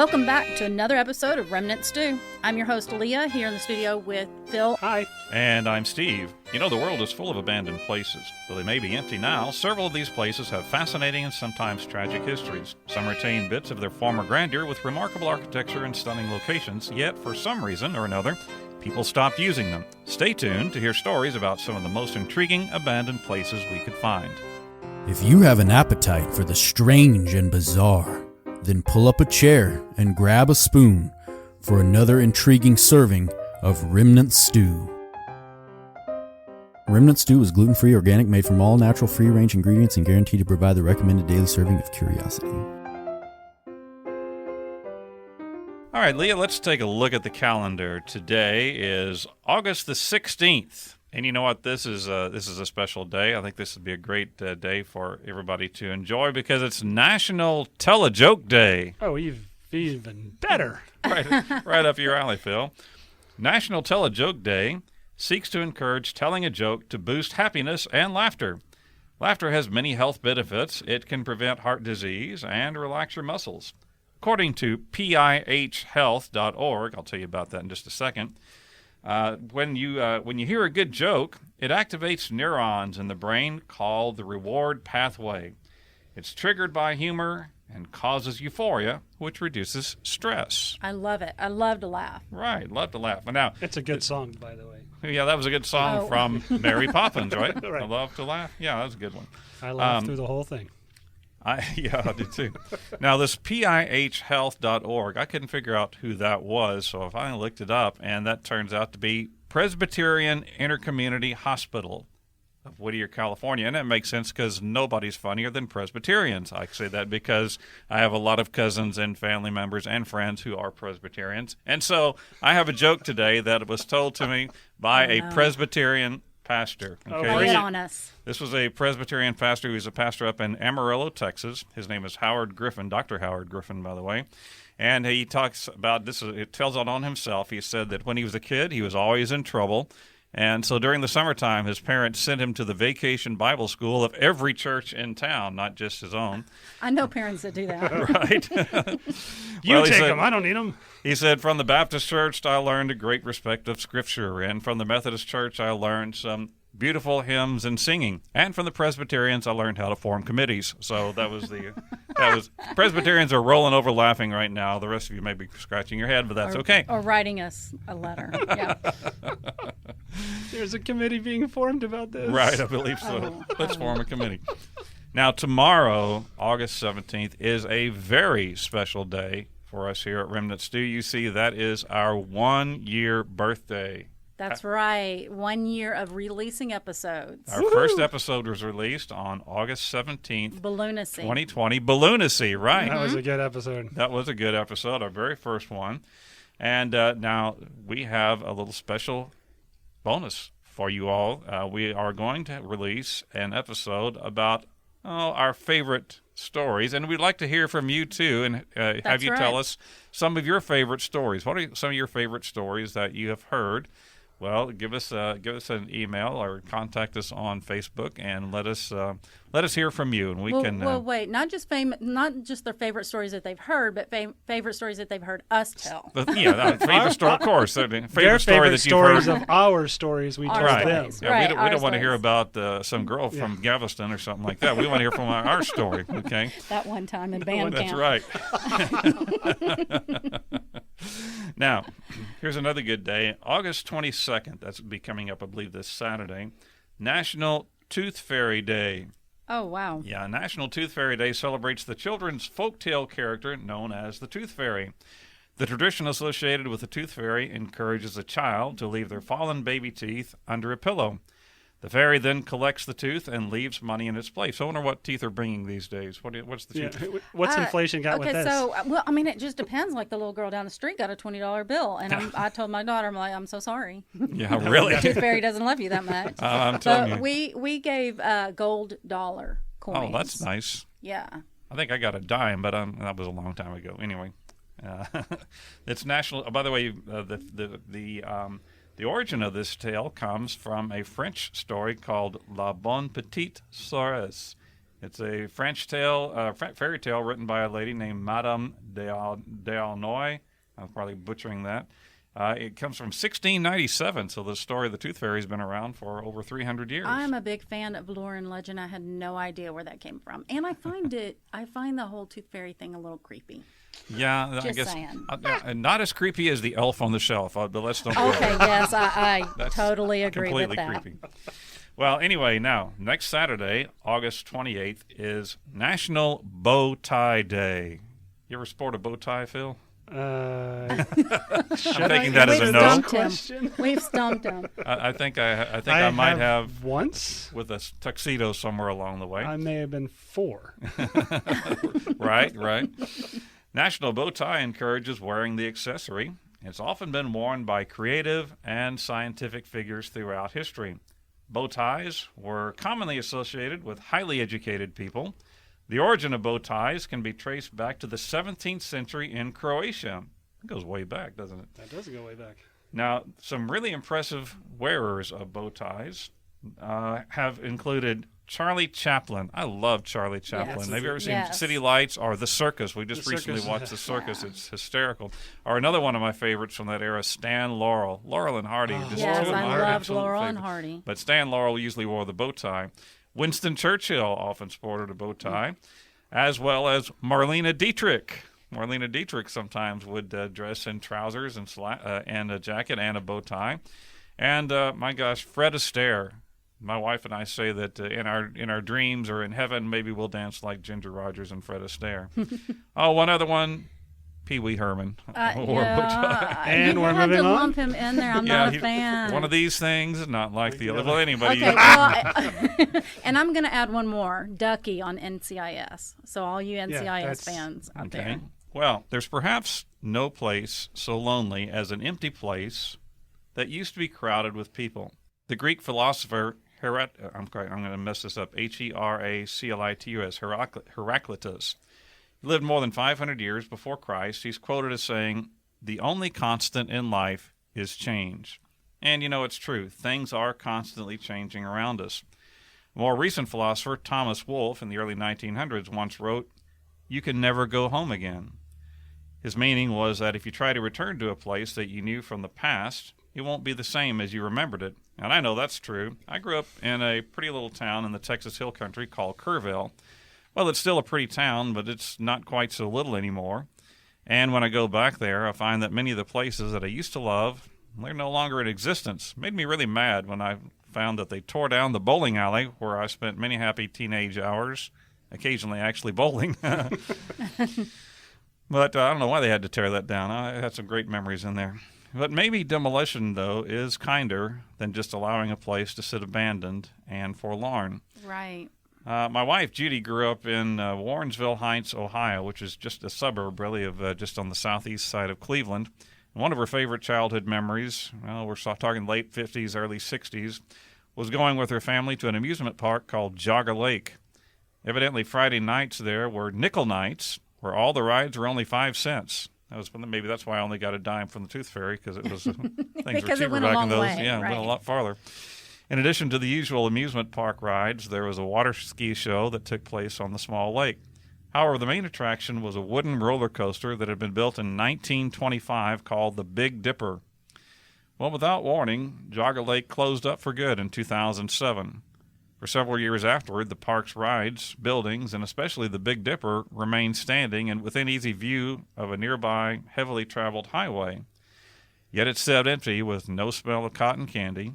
Welcome back to another episode of Remnant Stew. I'm your host, Leah, here in the studio with Phil. Hi. And I'm Steve. You know, the world is full of abandoned places. Though they may be empty now, several of these places have fascinating and sometimes tragic histories. Some retain bits of their former grandeur with remarkable architecture and stunning locations, yet for some reason or another, people stopped using them. Stay tuned to hear stories about some of the most intriguing abandoned places we could find. If you have an appetite for the strange and bizarre, then pull up a chair and grab a spoon for another intriguing serving of Remnant Stew. Remnant Stew is gluten-free, organic, made from all natural, free-range ingredients, and guaranteed to provide the recommended daily serving of curiosity. All right, Leah, let's take a look at the calendar. Today is August the 16th. And you know what? This is a special day. I think this would be a great day for everybody to enjoy because it's National Tell a Joke Day. Oh, even better. Right up your alley, Phil. National Tell a Joke Day seeks to encourage telling a joke to boost happiness and laughter. Laughter has many health benefits. It can prevent heart disease and relax your muscles. According to pihhealth.org, I'll tell you about that in just a second. When you hear a good joke, it activates neurons in the brain called the reward pathway. It's triggered by humor and causes euphoria, which reduces stress. I love it. I love to laugh. Right, love to laugh. Now, It's a good song, by the way. Yeah, that was a good song from Mary Poppins, right? Right. I love to laugh. Yeah, that was a good one. I laughed through the whole thing. I did too. Now, this pihhealth.org, I couldn't figure out who that was, so I finally looked it up, and that turns out to be Presbyterian Intercommunity Hospital of Whittier, California. And that makes sense because nobody's funnier than Presbyterians. I say that because I have a lot of cousins and family members and friends who are Presbyterians. And so I have a joke today that was told to me by a Presbyterian pastor. Okay? Lay it on us. This was a Presbyterian pastor who was a pastor up in Amarillo, Texas. His name is Howard Griffin, Dr. Howard Griffin, by the way. And he talks about this. It tells it on himself. He said that when he was a kid, he was always in trouble. And so during the summertime, his parents sent him to the vacation Bible school of every church in town, not just his own. I know parents that do that. Right. You take them. I don't need them. He said, from the Baptist church, I learned a great respect of Scripture. And from the Methodist church, I learned some beautiful hymns and singing. And from the Presbyterians, I learned how to form committees. So that was Presbyterians are rolling over laughing right now. The rest of you may be scratching your head, but that's okay. Or writing us a letter. Yeah. There's a committee being formed about this. Right, I believe so. Let's form a committee. Now, tomorrow, August 17th, is a very special day for us here at Remnant Stew. You see, that is our 1-year birthday. That's right. 1 year of releasing episodes. Our first episode was released on August 17th, Balloonacy. 2020. Balloonacy, right. That was a good episode. That was a good episode, our very first one. And now we have a little special bonus for you all. We are going to release an episode about our favorite stories, and we'd like to hear from you too, and have you tell us some of your favorite stories. What are some of your favorite stories that you have heard? Well, give us an email or contact us on Facebook and let us hear from you, and we can. Well, wait, not just their favorite stories that they've heard, but favorite stories that they've heard us tell. Favorite story, of course. Favorite Their story that you've heard. stories of our stories we told them. Yeah, we don't want to hear about some girl from Galveston or something like that. We want to hear from our story. Okay. That one time in band camp. That's right. Now, here's another good day. August 22nd, that's be coming up, I believe, this Saturday. National Tooth Fairy Day. Oh, wow. Yeah, National Tooth Fairy Day celebrates the children's folktale character known as the Tooth Fairy. The tradition associated with the Tooth Fairy encourages a child to leave their fallen baby teeth under a pillow. The fairy then collects the tooth and leaves money in its place. I wonder what teeth are bringing these days. What's the tooth? What's inflation got with this? Okay, so, it just depends. Like the little girl down the street got a $20 bill, and I told my daughter, I'm so sorry. Yeah, really? The Tooth Fairy doesn't love you that much. I'm telling you. We gave gold dollar coins. Oh, that's nice. Yeah. I think I got a dime, but that was a long time ago. Anyway, it's national. By the way, the origin of this tale comes from a French story called La Bonne Petite Soresse. It's a French tale, fairy tale written by a lady named Madame d'Aulnoy. I'm probably butchering that. It comes from 1697, so the story of the Tooth Fairy has been around for over 300 years. I'm a big fan of lore and legend. I had no idea where that came from, and I find the whole Tooth Fairy thing a little creepy. Yeah, Just I guess saying. Not as creepy as the elf on the shelf, but let's don't. Okay, yes, I totally agree with completely that. creepy. Well, anyway, now next Saturday, August 28th, is National Bow Tie Day. You ever sport a bow tie, Phil? I'm taking that as a no. We've stumped him. I think I might have once with a tuxedo somewhere along the way. I may have been 4. Right. National Bow Tie encourages wearing the accessory. It's often been worn by creative and scientific figures throughout history. Bow ties were commonly associated with highly educated people. The origin of bow ties can be traced back to the 17th century in Croatia. It goes way back, doesn't it? That does go way back. Now, some really impressive wearers of bow ties have included Charlie Chaplin. I love Charlie Chaplin. Yes. Have you ever seen Yes. City Lights or The Circus? We just recently watched The Circus. It's hysterical. Or another one of my favorites from that era, Stan Laurel. Laurel and Hardy. Just Yes, two of I my loved absolute Laurel and favorites. Hardy. But Stan Laurel usually wore the bow tie. Winston Churchill often sported a bow tie, as well as Marlene Dietrich. Marlene Dietrich sometimes would dress in trousers and a jacket and a bow tie. And, my gosh, Fred Astaire. My wife and I say that in our dreams or in heaven, maybe we'll dance like Ginger Rogers and Fred Astaire. Oh, one other one, Pee Wee Herman. And you we're had moving to on. lump him in there. I'm not a fan. One of these things, not like the other. Well, anybody. Okay, well, and I'm going to add one more, Ducky on NCIS. So all you NCIS fans out there. Well, there's perhaps no place so lonely as an empty place that used to be crowded with people. The Greek philosopher I'm going to mess this up. Heraclitus. Heraclitus. He lived more than 500 years before Christ. He's quoted as saying, "The only constant in life is change." And it's true. Things are constantly changing around us. A more recent philosopher, Thomas Wolfe, in the early 1900s, once wrote, "You can never go home again." His meaning was that if you try to return to a place that you knew from the past, it won't be the same as you remembered it. And I know that's true. I grew up in a pretty little town in the Texas Hill Country called Kerrville. Well, it's still a pretty town, but it's not quite so little anymore. And when I go back there, I find that many of the places that I used to love, they're no longer in existence. It made me really mad when I found that they tore down the bowling alley where I spent many happy teenage hours, occasionally actually bowling. But I don't know why they had to tear that down. I had some great memories in there. But maybe demolition, though, is kinder than just allowing a place to sit abandoned and forlorn. Right. My wife, Judy, grew up in Warrensville Heights, Ohio, which is just a suburb, really, of just on the southeast side of Cleveland. And one of her favorite childhood memories, we're talking late 50s, early 60s, was going with her family to an amusement park called Jger Lake. Evidently, Friday nights there were nickel nights, where all the rides were only 5 cents. Maybe that's why I only got a dime from the Tooth Fairy, because it was things were cheaper back in those. Way, yeah, it went a lot farther. In addition to the usual amusement park rides, there was a water ski show that took place on the small lake. However, the main attraction was a wooden roller coaster that had been built in 1925 called the Big Dipper. Well, without warning, Jger Lake closed up for good in 2007. For several years afterward, the park's rides, buildings, and especially the Big Dipper remained standing and within easy view of a nearby, heavily traveled highway. Yet it sat empty with no smell of cotton candy,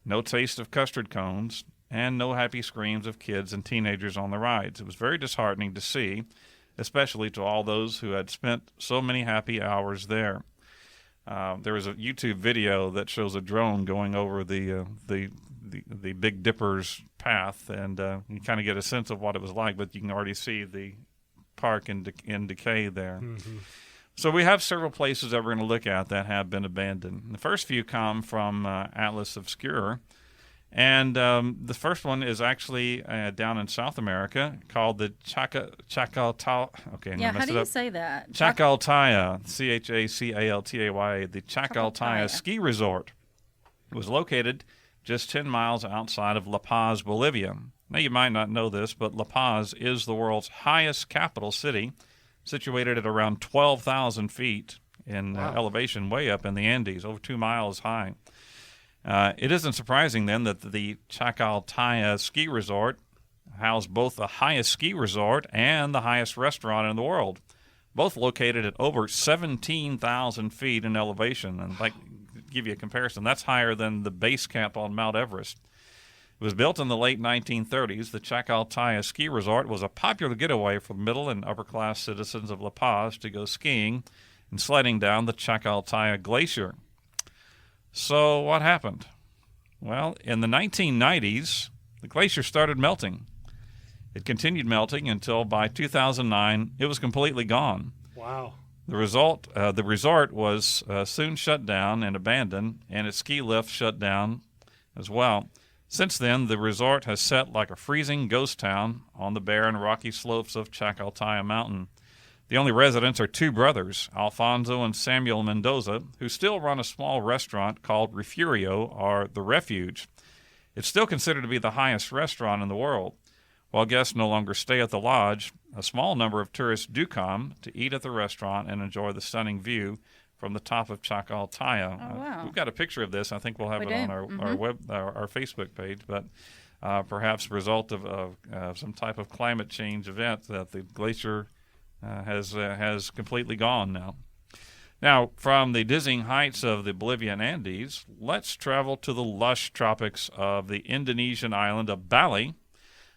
no taste of custard cones, and no happy screams of kids and teenagers on the rides. It was very disheartening to see, especially to all those who had spent so many happy hours there. There was a YouTube video that shows a drone going over the Big Dipper's path, and you kind of get a sense of what it was like, but you can already see the park in decay there. Mm-hmm. So we have several places that we're going to look at that have been abandoned. The first few come from Atlas Obscura, and the first one is actually down in South America called the Chakala TAA. Okay, yeah, how do you say that? Chakala TAA, Chacaltaya, the Chakala TAA ski resort. It was located just 10 miles outside of La Paz, Bolivia. Now, you might not know this, but La Paz is the world's highest capital city, situated at around 12,000 feet in elevation, way up in the Andes, over 2 miles high. It isn't surprising, then, that the Chakala TAA ski resort housed both the highest ski resort and the highest restaurant in the world, both located at over 17,000 feet in elevation. And to give you a comparison, that's higher than the base camp on Mount Everest. It was built in the late 1930s. The Chakala TAA ski resort was a popular getaway for middle and upper-class citizens of La Paz to go skiing and sledding down the Chakala TAA glacier. So what happened? Well, in the 1990s, the glacier started melting. It continued melting until by 2009, it was completely gone. Wow. The resort was soon shut down and abandoned, and its ski lift shut down as well. Since then, the resort has set like a freezing ghost town on the barren rocky slopes of Chakala TAA Mountain. The only residents are two brothers, Alfonso and Samuel Mendoza, who still run a small restaurant called Refugio, or The Refuge. It's still considered to be the highest restaurant in the world. While guests no longer stay at the lodge, a small number of tourists do come to eat at the restaurant and enjoy the stunning view from the top of Chakala TAA. Oh, wow. We've got a picture of this. I think we'll have it on our Facebook page, but perhaps a result of some type of climate change event that the glacier has completely gone now. Now, from the dizzying heights of the Bolivian Andes, let's travel to the lush tropics of the Indonesian island of Bali,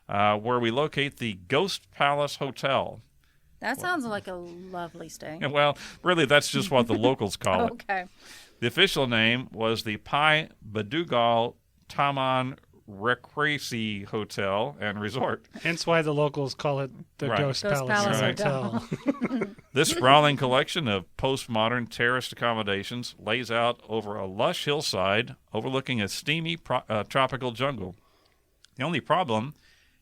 where we locate the Ghost Palace Hotel. That sounds like a lovely stay. Well, really, that's just what the locals call it. Okay. The official name was the Pai Badugal Taman Recreasi Hotel and Resort. Hence why the locals call it the Ghost Palace Hotel. This sprawling collection of postmodern terraced accommodations lays out over a lush hillside overlooking a steamy tropical jungle. The only problem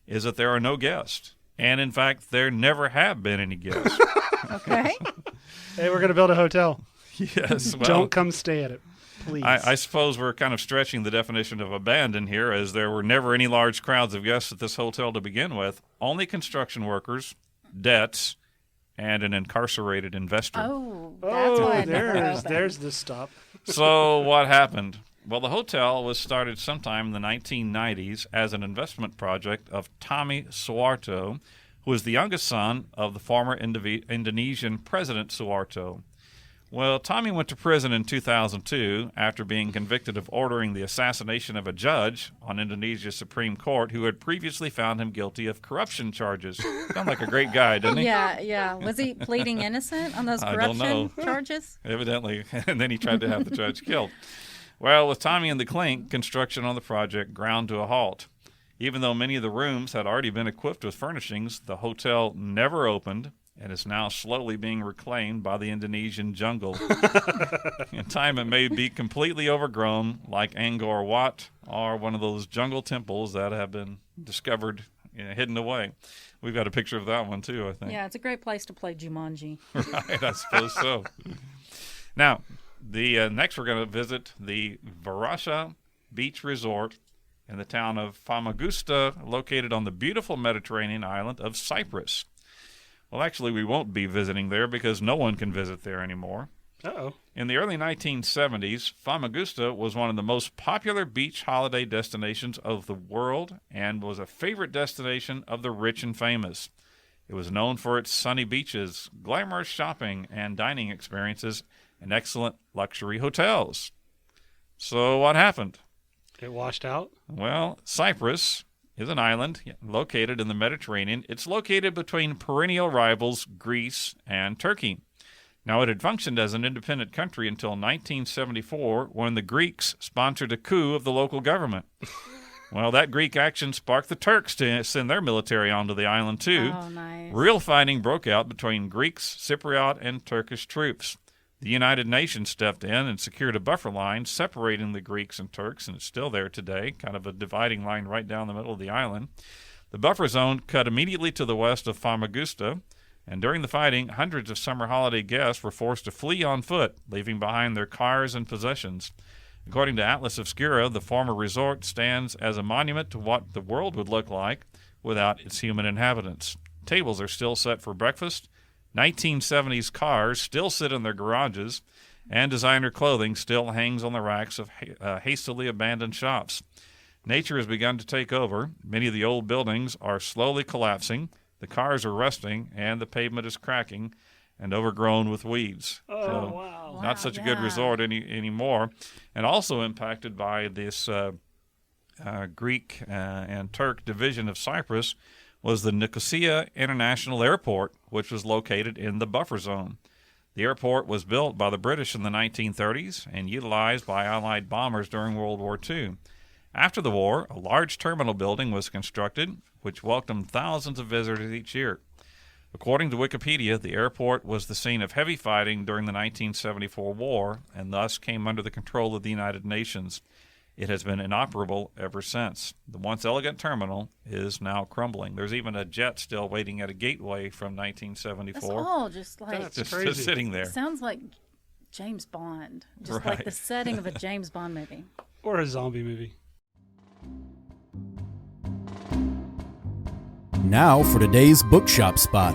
is that there are no guests. And, in fact, there never have been any guests. Okay. Hey, we're going to build a hotel. Yes. Well, don't come stay at it, please. I suppose we're kind of stretching the definition of abandoned here, as there were never any large crowds of guests at this hotel to begin with. Only construction workers, debts, and an incarcerated investor. Oh, that's why there's the stop. So what happened? Well, the hotel was started sometime in the 1990s as an investment project of Tommy Suharto, who was the youngest son of the former Indonesian President Suharto. Well, Tommy went to prison in 2002 after being convicted of ordering the assassination of a judge on Indonesia's Supreme Court who had previously found him guilty of corruption charges. Sounds like a great guy, doesn't he? Yeah. Was he pleading innocent on those corruption charges? Evidently. And then he tried to have the judge killed. Well, with Tommy in the clink, construction on the project ground to a halt. Even though many of the rooms had already been equipped with furnishings, the hotel never opened and is now slowly being reclaimed by the Indonesian jungle. In time, it may be completely overgrown, like Angkor Wat, or one of those jungle temples that have been discovered, hidden away. We've got a picture of that one, too, I think. Yeah, it's a great place to play Jumanji. Right, I suppose so. Now, next we're going to visit the Varasha Beach Resort in the town of Famagusta, located on the beautiful Mediterranean island of Cyprus. Well, actually, we won't be visiting there because no one can visit there anymore. Uh-oh. In the early 1970s, Famagusta was one of the most popular beach holiday destinations of the world and was a favorite destination of the rich and famous. It was known for its sunny beaches, glamorous shopping and dining experiences, and excellent luxury hotels. So what happened? It washed out? Well, Cyprus is an island located in the Mediterranean. It's located between perennial rivals Greece and Turkey. Now, it had functioned as an independent country until 1974 when the Greeks sponsored a coup of the local government. Well, that Greek action sparked the Turks to send their military onto the island, too. Oh, nice. Real fighting broke out between Greeks, Cypriot, and Turkish troops. The United Nations stepped in and secured a buffer line separating the Greeks and Turks, and it's still there today, kind of a dividing line right down the middle of the island. The buffer zone cut immediately to the west of Famagusta, and during the fighting, hundreds of summer holiday guests were forced to flee on foot, leaving behind their cars and possessions. According to Atlas Obscura, the former resort stands as a monument to what the world would look like without its human inhabitants. Tables are still set for breakfast, 1970s cars still sit in their garages, and designer clothing still hangs on the racks of hastily abandoned shops. Nature has begun to take over. Many of the old buildings are slowly collapsing, the cars are rusting, and the pavement is cracking and overgrown with weeds. Wow. Not such a good resort anymore. And also impacted by this Greek and Turk division of Cyprus was the Nicosia International Airport, which was located in the buffer zone. The airport was built by the British in the 1930s and utilized by Allied bombers during World War II. After the war, a large terminal building was constructed, which welcomed thousands of visitors each year. According to Wikipedia, the airport was the scene of heavy fighting during the 1974 war and thus came under the control of the United Nations. It has been inoperable ever since. The once elegant terminal is now crumbling. There's even a jet still waiting at a gateway from 1974. That's all just like... That's just crazy. sitting there. Sounds like James Bond. Just Right. like the setting of a James Bond movie. Or a zombie movie. Now for today's bookshop spot,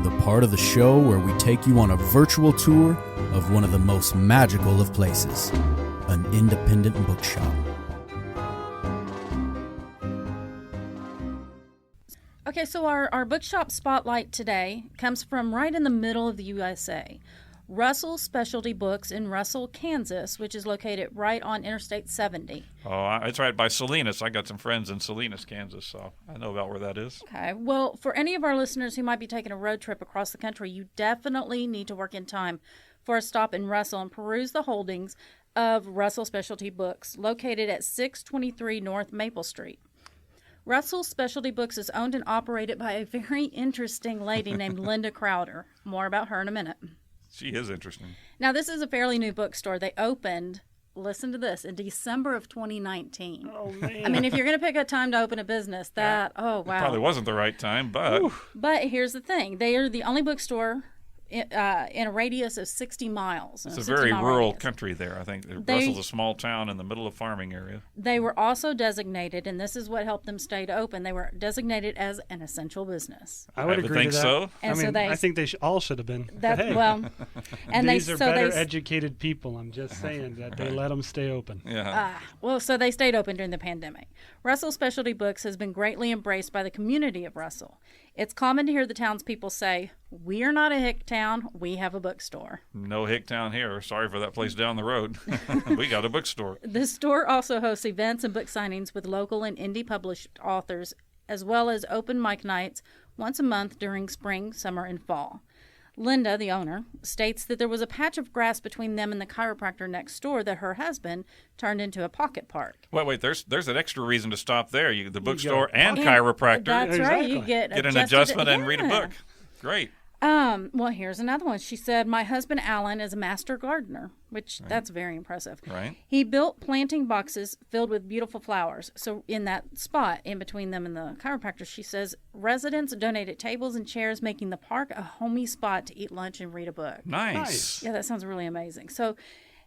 the part of the show where we take you on a virtual tour of one of the most magical of places, an independent bookshop. Okay, so our bookshop spotlight today comes from right in the middle of the USA. Russell Specialty Books in Russell, Kansas, which is located right on Interstate 70. Oh, it's right by Salinas. I got some friends in Salinas, Kansas, so I know about where that is. Okay, well, for any of our listeners who might be taking a road trip across the country, you definitely need to work in time for a stop in Russell and peruse the holdings of Russell Specialty Books, located at 623 North Maple Street. Russell Specialty Books is owned and operated by a very interesting lady named Linda Crowder. More about her in a minute. She is interesting. Now, this is a fairly new bookstore. They opened, listen to this, in December of 2019. Oh, man. I mean, if you're going to pick a time to open a business, oh, wow. Probably wasn't the right time, but... But here's the thing. They are the only bookstore in a radius of 60 miles. It's a very rural country there, I think. Russell's a small town in the middle of farming area. They were also designated, and this is what helped them stay to open, they were designated as an essential business. I would agree think to that. so. And I think they all should have been. That's, But hey, well, and these are better educated people. I'm just saying that they let them stay open. Yeah. So they stayed open during the pandemic. Russell Specialty Books has been greatly embraced by the community of Russell. It's common to hear the townspeople say, "We are not a hick town, we have a bookstore." No hick town here. Sorry for that place down the road. We got a bookstore. The store also hosts events and book signings with local and indie published authors, as well as open mic nights once a month during spring, summer, and fall. Linda, the owner, states that there was a patch of grass between them and the chiropractor next door that her husband turned into a pocket park. Wait, there's an extra reason to stop there. The bookstore and chiropractor. That's right. You Exactly. get an adjustment and read a book. Great. Well, here's another one. She said, "My husband, Alan, is a master gardener," which that's very impressive. Right. He built planting boxes filled with beautiful flowers. So in that spot in between them and the chiropractor, she says, residents donated tables and chairs, making the park a homey spot to eat lunch and read a book. Nice. Yeah, that sounds really amazing. So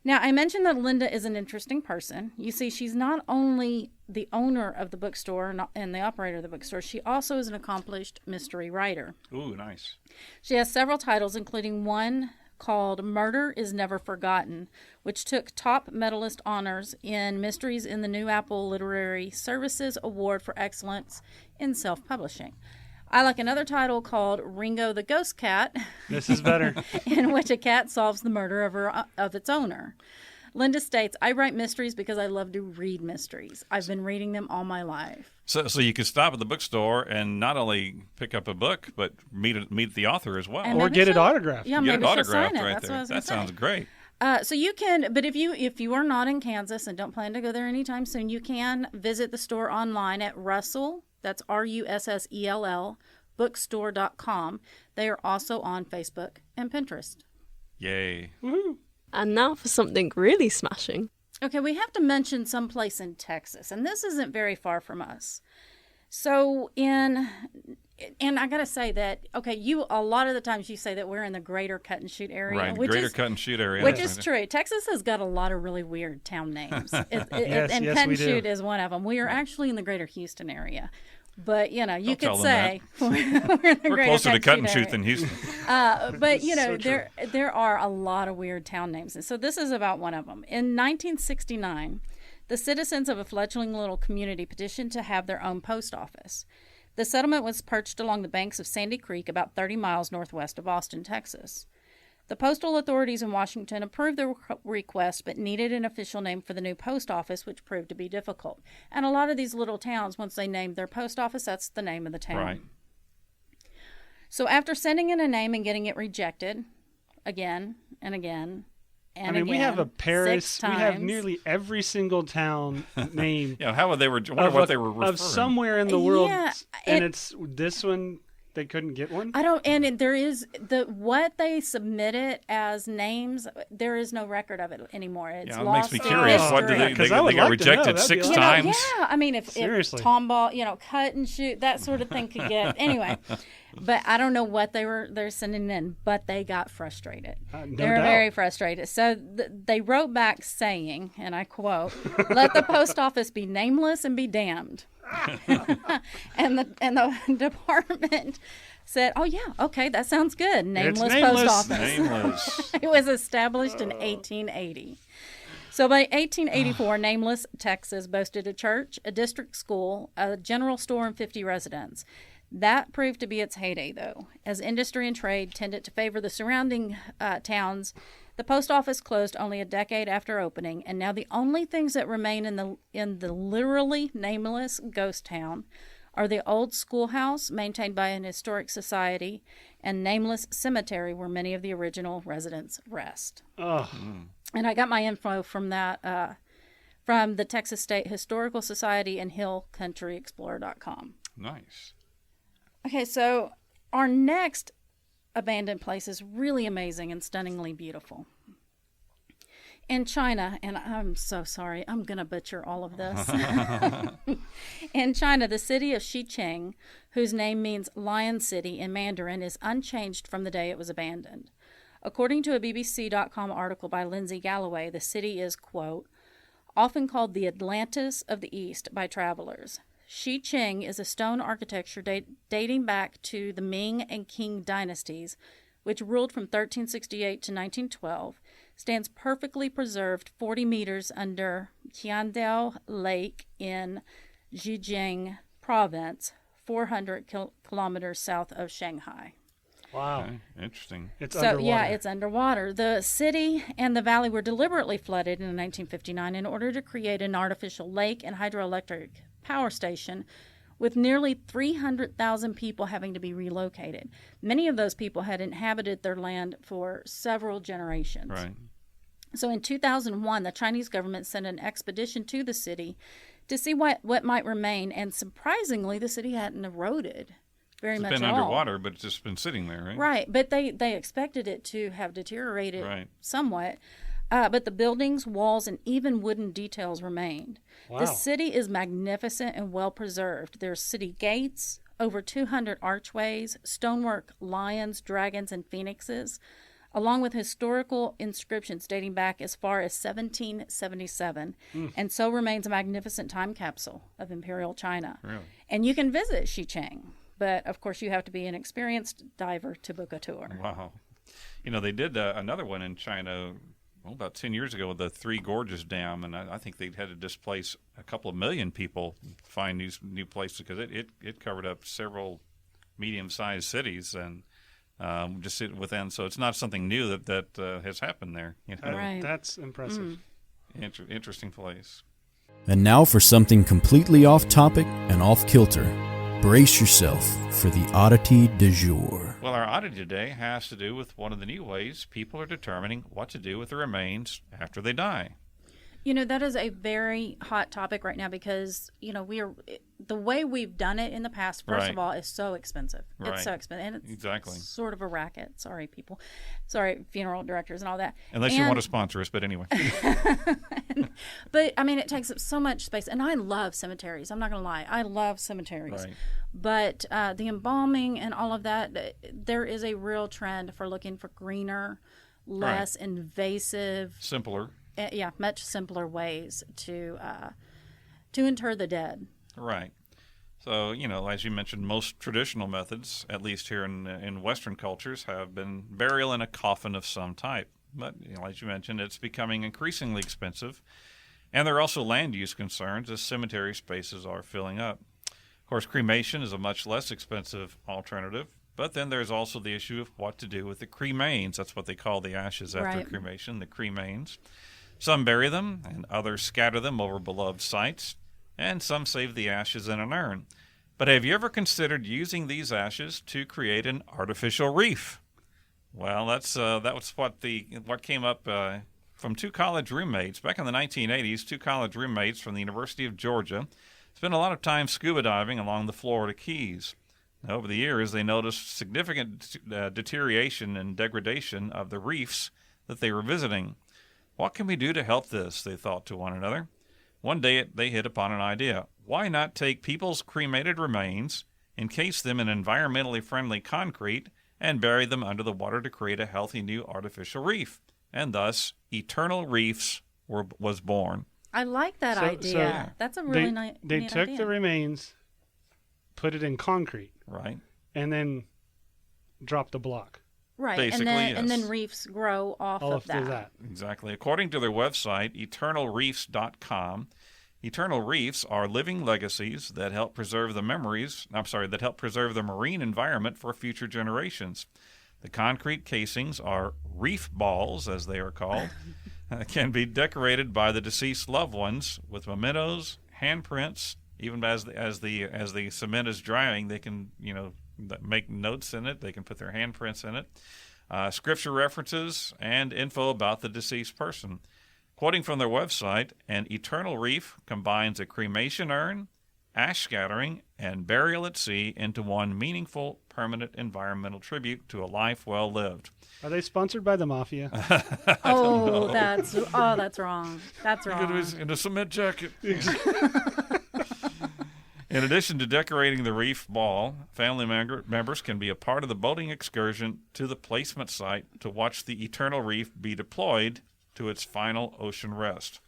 now, I mentioned that Linda is an interesting person. You see, she's not only the owner of the bookstore and the operator of the bookstore, she also is an accomplished mystery writer. Ooh, nice. She has several titles, including one called Murder is Never Forgotten, which took top medalist honors in Mysteries in the New Apple Literary Services Award for Excellence in Self-Publishing. I like another title called Ringo the Ghost Cat. This is better. In which a cat solves the murder of its owner. Linda states, "I write mysteries because I love to read mysteries. I've been reading them all my life." So you can stop at the bookstore and not only pick up a book, but meet the author as well. And Or maybe get it she'll- autographed. Yeah, Get maybe it she'll autographed sign it. right That's there. what I was That gonna say. sounds great. So you can, but if you are not in Kansas and don't plan to go there anytime soon, you can visit the store online at Russell. That's Russell bookstore.com. They are also on Facebook and Pinterest. Yay. Woohoo. And now for something really smashing. Okay, we have to mention someplace in Texas, and this isn't very far from us. So in and I got to say that, okay, a lot of the times you say that we're in the greater cut and shoot area. Right, greater cut and shoot area. Which is true. Texas has got a lot of really weird town names. And cut and shoot is one of them. We are actually in the greater Houston area. But, you know, you could say we're closer to cut and shoot than Houston. But, you know, there are a lot of weird town names. And so this is about one of them. In 1969, the citizens of a fledgling little community petitioned to have their own post office. The settlement was perched along the banks of Sandy Creek, about 30 miles northwest of Austin, Texas. The postal authorities in Washington approved the request, but needed an official name for the new post office, which proved to be difficult. And a lot of these little towns, once they named their post office, that's the name of the town. Right. So after sending in a name and getting it rejected again and again, and we have a Paris. We have times. Nearly every single town name. Yeah, how would they were? Wonder what they were referring. Of somewhere in the world, Yeah, and it's this one. They couldn't get one. I don't, and there is what they submitted as names. There is no record of it anymore. It's It lost makes me curious. in What do history. they got rejected 6 You know, times? Yeah, I mean, if Seriously. tomball, cut and shoot, that sort of thing could get anyway. But I don't know what they're sending in, but they got frustrated. No they were doubt. very frustrated. So they wrote back saying, and I quote, "Let the post office be nameless and be damned." and the department said, "Oh yeah, okay, that sounds good. Nameless post office." Nameless. It was established in 1880. So by 1884, Nameless, Texas boasted a church, a district school, a general store, and 50 residents. That proved to be its heyday, though. As industry and trade tended to favor the surrounding towns, the post office closed only a decade after opening, and now the only things that remain in the literally nameless ghost town are the old schoolhouse, maintained by an historic society, and Nameless Cemetery, where many of the original residents rest. Oh. And I got my info from that from the Texas State Historical Society and HillCountryExplorer.com. Nice. Okay, so our next abandoned place is really amazing and stunningly beautiful. In China, and I'm so sorry, I'm going to butcher all of this. In China, the city of Xicheng, whose name means Lion City in Mandarin, is unchanged from the day it was abandoned. According to a BBC.com article by Lindsay Galloway, the city is, quote, often called the Atlantis of the East by travelers. Xicheng is a stone architecture dating back to the Ming and Qing dynasties, which ruled from 1368 to 1912, stands perfectly preserved 40 meters under Jger Lake in Zhejiang Province, 400 kilometers south of Shanghai. Wow. Okay. Interesting. It's So, underwater. yeah, it's underwater. The city and the valley were deliberately flooded in 1959 in order to create an artificial lake and hydroelectric power station, with nearly 300,000 people having to be relocated. Many of those people had inhabited their land for several generations. Right. So in 2001, the Chinese government sent an expedition to the city to see what might remain, and surprisingly, the city hadn't eroded very much It's been at all. underwater, but it's just been sitting there, right? Right, but they expected it to have deteriorated somewhat. But the buildings, walls, and even wooden details remained. Wow. The city is magnificent and well preserved. There's city gates, over 200 archways, stonework lions, dragons, and phoenixes, along with historical inscriptions dating back as far as 1777, and so remains a magnificent time capsule of Imperial China. Really? And you can visit Xicheng, but of course you have to be an experienced diver to book a tour. Wow. You know, they did another one in China about 10 years ago with the Three Gorges Dam, and I think they had to displace a couple of million people to find these new places because it covered up several medium-sized cities and just sit within. So it's not something new that has happened there. You know? Right. That's impressive. Interesting place. And now for something completely off topic and off kilter. Brace yourself for the oddity du jour. Well, our oddity today has to do with one of the new ways people are determining what to do with the remains after they die. That is a very hot topic right now because, the way we've done it in the past, first Right. of all, is so expensive. Right. It's so expensive. And it's Exactly. sort of a racket. Sorry, people. Sorry, funeral directors and all that. Unless you want to sponsor us, but anyway. But, it takes up so much space. And I love cemeteries. I'm not going to lie. I love cemeteries. Right. But the embalming and all of that, there is a real trend for looking for greener, less invasive, Simpler. much simpler ways to inter the dead. Right. So, as you mentioned, most traditional methods, at least here in Western cultures, have been burial in a coffin of some type. But, as you mentioned, it's becoming increasingly expensive. And there are also land use concerns as cemetery spaces are filling up. Of course, cremation is a much less expensive alternative. But then there's also the issue of what to do with the cremains. That's what they call the ashes after Right. cremation, the cremains. Some bury them, and others scatter them over beloved sites, and some save the ashes in an urn. But have you ever considered using these ashes to create an artificial reef? Well, that was what came up from two college roommates. Back in the 1980s, two college roommates from the University of Georgia spent a lot of time scuba diving along the Florida Keys. Over the years, they noticed significant deterioration and degradation of the reefs that they were visiting. What can we do to help this, they thought to one another. One day they hit upon an idea. Why not take people's cremated remains, encase them in environmentally friendly concrete, and bury them under the water to create a healthy new artificial reef? And thus, Eternal Reefs was born. I like that idea. That's a really nice They neat took idea. the remains, put it in concrete, Right. and then dropped the block. Right, Basically, and then yes. reefs grow off All of of that. that. Exactly. According to their website, eternalreefs.com, eternal reefs are living legacies that help preserve the marine environment for future generations. The concrete casings are reef balls, as they are called, can be decorated by the deceased loved ones with mementos, handprints. Even as the cement is drying, they can make notes in it. They can put their handprints in it. Scripture references and info about the deceased person. Quoting from their website, an eternal reef combines a cremation urn, ash scattering, and burial at sea into one meaningful, permanent environmental tribute to a life well lived. Are they sponsored by the mafia? That's wrong. That's wrong. In a cement jacket. In addition to decorating the reef ball, family members can be a part of the boating excursion to the placement site to watch the eternal reef be deployed to its final ocean rest.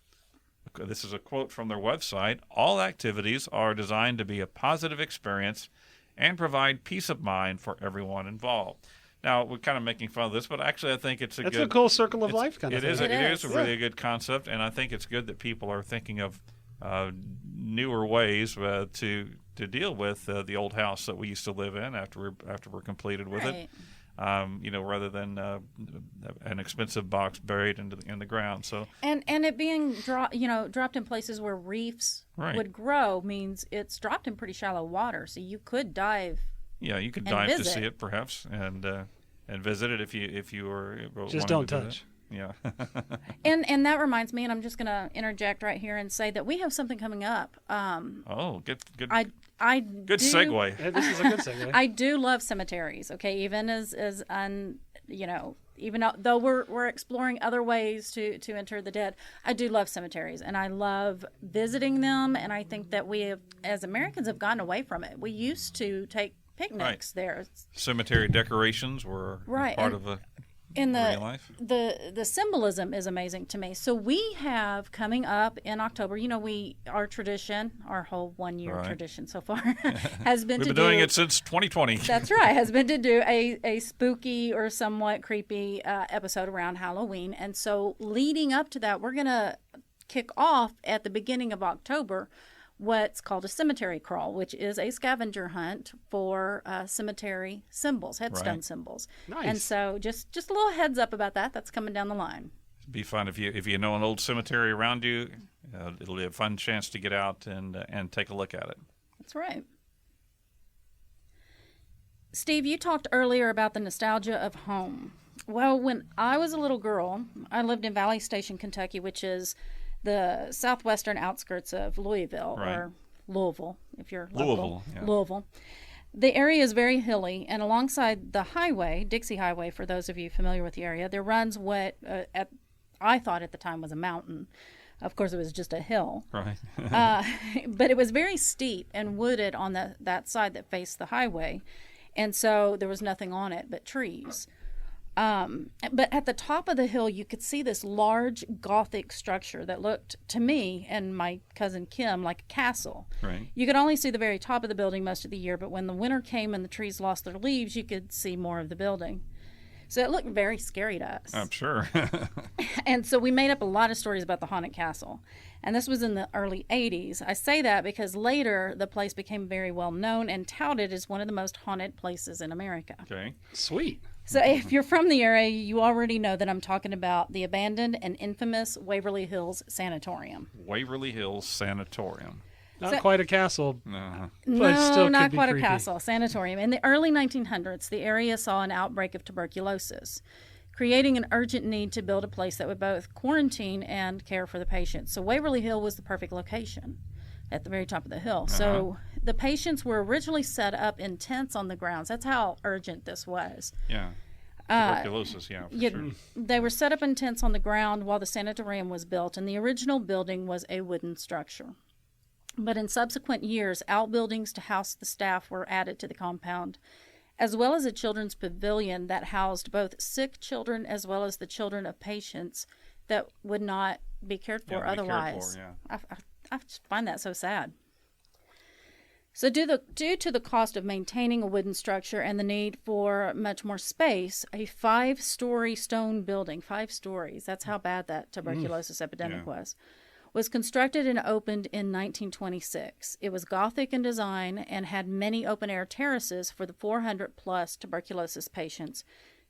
This is a quote from their website. All activities are designed to be a positive experience and provide peace of mind for everyone involved. Now, we're kind of making fun of this, but actually I think it's a cool circle of life kind of thing. thing. It is a really good concept, and I think it's good that people are thinking of newer ways to deal with the old house that we used to live in after we're completed with it. Rather than an expensive box buried in the ground. So and it being dropped in places where reefs would grow means it's dropped in pretty shallow water, so you could dive. Yeah, you could and dive visit. to see it perhaps and visit it if you were just wanting don't to do touch. that. Yeah. And that reminds me, and I'm just going to interject right here and say that we have something coming up. Good. Good Segue. Yeah, this is a good segue. I do love cemeteries. Okay, even even though we're exploring other ways to enter the dead, I do love cemeteries, and I love visiting them. And I think that we have, as Americans, have gotten away from it. We used to take picnics there. Cemetery decorations were part of And life. the symbolism is amazing to me. So we have coming up in October, our tradition, our whole 1 year tradition so far has been We've been doing it since 2020. That's right, has been to do a spooky or somewhat creepy episode around Halloween. And so leading up to that, we're going to kick off at the beginning of October what's called a cemetery crawl, which is a scavenger hunt for cemetery symbols, headstone symbols. Nice. And so just a little heads up about that. That's coming down the line. It'd be fun if you know an old cemetery around you. It'll be a fun chance to get out and take a look at it. That's right. Steve, you talked earlier about the nostalgia of home. Well, when I was a little girl, I lived in Valley Station, Kentucky, which is the southwestern outskirts of Louisville, Right. or Louisville, if you're Louisville, local. yeah. Louisville. The area is very hilly, and alongside the highway, Dixie Highway, for those of you familiar with the area, there runs what I thought at the time was a mountain. Of course, it was just a hill. Right. But it was very steep and wooded on that side that faced the highway. And so there was nothing on it but trees. But at the top of the hill, you could see this large Gothic structure that looked to me and my cousin Kim like a castle. Right. You could only see the very top of the building most of the year, but when the winter came and the trees lost their leaves, you could see more of the building. So it looked very scary to us. I'm sure. And so we made up a lot of stories about the haunted castle. And this was in the early 80s. I say that because later the place became very well known and touted as one of the most haunted places in America. Okay. Sweet. So if you're from the area, you already know that I'm talking about the abandoned and infamous Waverly Hills Sanatorium. Waverly Hills Sanatorium. Not quite a castle. Uh-huh. But it still No, not could be quite creepy. a castle, sanatorium. In the early 1900s, the area saw an outbreak of tuberculosis, creating an urgent need to build a place that would both quarantine and care for the patients. So Waverly Hill was the perfect location at the very top of the hill. So the patients were originally set up in tents on the grounds. That's how urgent this was. Yeah. Tuberculosis, yeah, for sure. They were set up in tents on the ground while the sanatorium was built, and the original building was a wooden structure. But in subsequent years, outbuildings to house the staff were added to the compound, as well as a children's pavilion that housed both sick children as well as the children of patients that would not be cared for otherwise. I just find that so sad. So due to the cost of maintaining a wooden structure and the need for much more space, a 5-story stone building, 5 stories, that's how bad that tuberculosis epidemic was constructed and opened in 1926. It was Gothic in design and had many open-air terraces for the 400-plus tuberculosis patients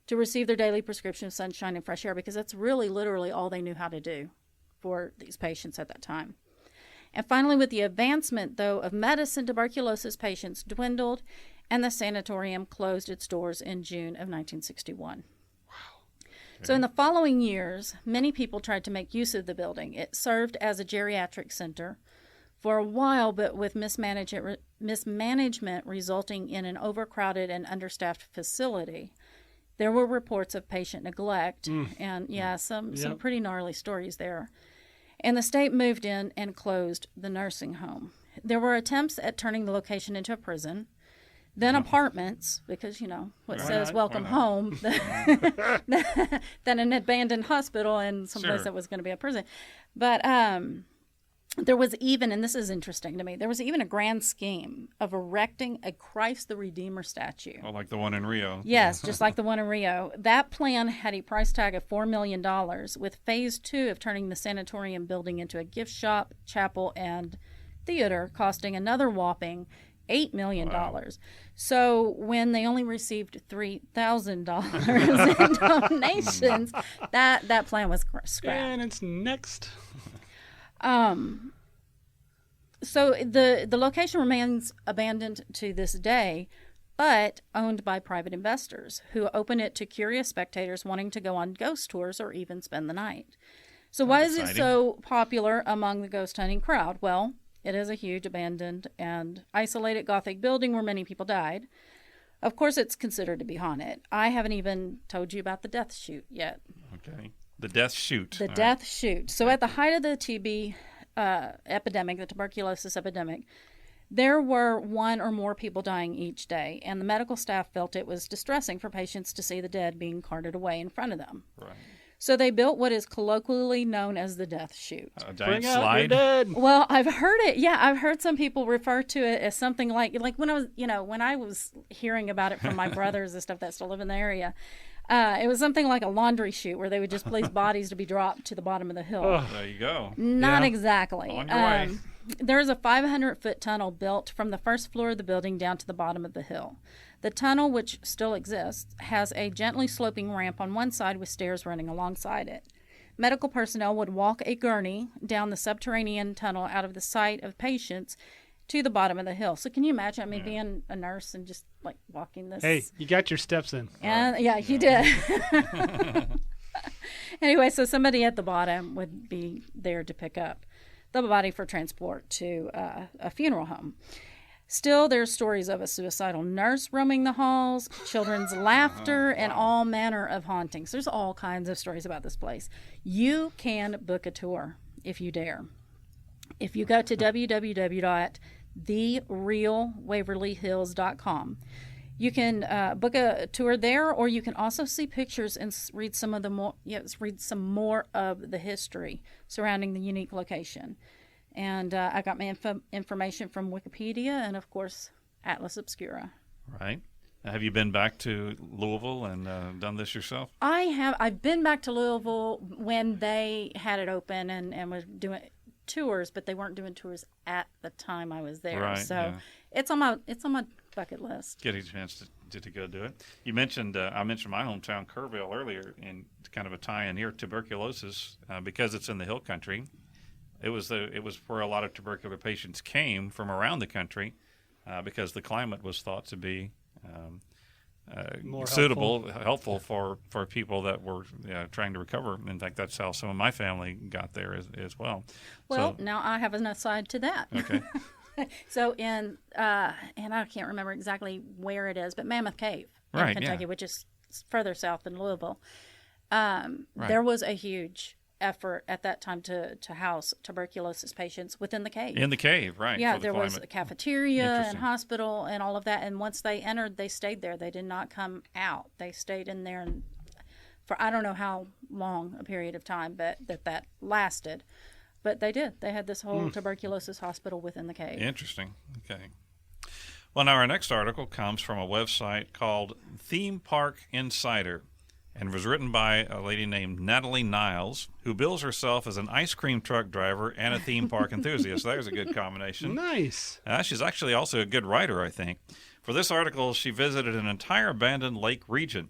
to receive their daily prescription of sunshine and fresh air, because that's really literally all they knew how to do for these patients at that time. And finally, with the advancement, though, of medicine, tuberculosis patients dwindled, and the sanatorium closed its doors in June of 1961. So in the following years, many people tried to make use of the building. It served as a geriatric center for a while, but with mismanagement resulting in an overcrowded and understaffed facility. There were reports of patient neglect and, some pretty gnarly stories there. And the state moved in and closed the nursing home. There were attempts at turning the location into a prison, then apartments, because, what says welcome home, then an abandoned hospital and someplace that was going to be a prison. But there was even, and this is interesting to me, there was even a grand scheme of erecting a Christ the Redeemer statue. Oh, like the one in Rio. Yes, just like the one in Rio. That plan had a price tag of $4 million, with phase 2 of turning the sanatorium building into a gift shop, chapel, and theater costing another whopping $8 million. Wow. So when they only received $3,000 in donations, that plan was scrapped. And it's next. So the location remains abandoned to this day, but owned by private investors who open it to curious spectators wanting to go on ghost tours or even spend the night. So why is it so popular among the ghost hunting crowd? Well, it is a huge abandoned and isolated Gothic building where many people died. Of course, it's considered to be haunted. I haven't even told you about the death chute yet. Okay. The death chute. The death chute. So at the height of the TB epidemic, the tuberculosis epidemic, there were 1 or more people dying each day, and the medical staff felt it was distressing for patients to see the dead being carted away in front of them. Right. So they built what is colloquially known as the death chute. A giant Bring out your slide. dead. Well, I've heard it. Yeah, I've heard some people refer to it as something like when I was hearing about it from my brothers and stuff that still live in the area. It was something like a laundry chute where they would just place bodies to be dropped to the bottom of the hill. There you go. Not exactly. On your way. There is a 500-foot tunnel built from the first floor of the building down to the bottom of the hill. The tunnel, which still exists, has a gently sloping ramp on one side with stairs running alongside it. Medical personnel would walk a gurney down the subterranean tunnel out of the sight of patients to the bottom of the hill. So can you imagine being a nurse and just like walking this? Hey, you got your steps in. And you did. Anyway, so somebody at the bottom would be there to pick up the body for transport to a funeral home. Still, there's stories of a suicidal nurse roaming the halls, children's laughter, and all manner of hauntings. There's all kinds of stories about this place. You can book a tour if you dare. If you go to www.therealwaverlyhills.com, you can book a tour there, or you can also see pictures and read some more of the history surrounding the unique location. And I got my information from Wikipedia and, of course, Atlas Obscura. Right. Have you been back to Louisville and done this yourself? I have. I've been back to Louisville when they had it open and was doing tours, but they weren't doing tours at the time I was there. Right, so yeah. it's on my bucket list. Getting a chance to go do it. You mentioned I mentioned my hometown, Kerrville, earlier, in kind of a tie-in here. Tuberculosis, because it's in the hill country. It was where a lot of tubercular patients came from around the country, because the climate was thought to be More suitable, helpful for people that were trying to recover. In fact, that's how some of my family got there as well. Well, now I have an aside to that. Okay. So and I can't remember exactly where it is, but Mammoth Cave in Right, Kentucky, yeah. which is further south than Louisville. Right. There was a huge effort at that time to house tuberculosis patients within the cave. In the cave, right. Yeah, for the there was climate. a cafeteria and Interesting. hospital and all of that. And once they entered, they stayed there. They did not come out. They stayed in there for I don't know how long a period of time, but that lasted. But they did. They had this whole tuberculosis hospital within the cave. Interesting. Okay. Well, now our next article comes from a website called Theme Park Insider, and was written by a lady named Natalie Niles, who bills herself as an ice cream truck driver and a theme park enthusiast. There's a good combination. Nice. She's actually also a good writer, I think. For this article, she visited an entire abandoned lake region.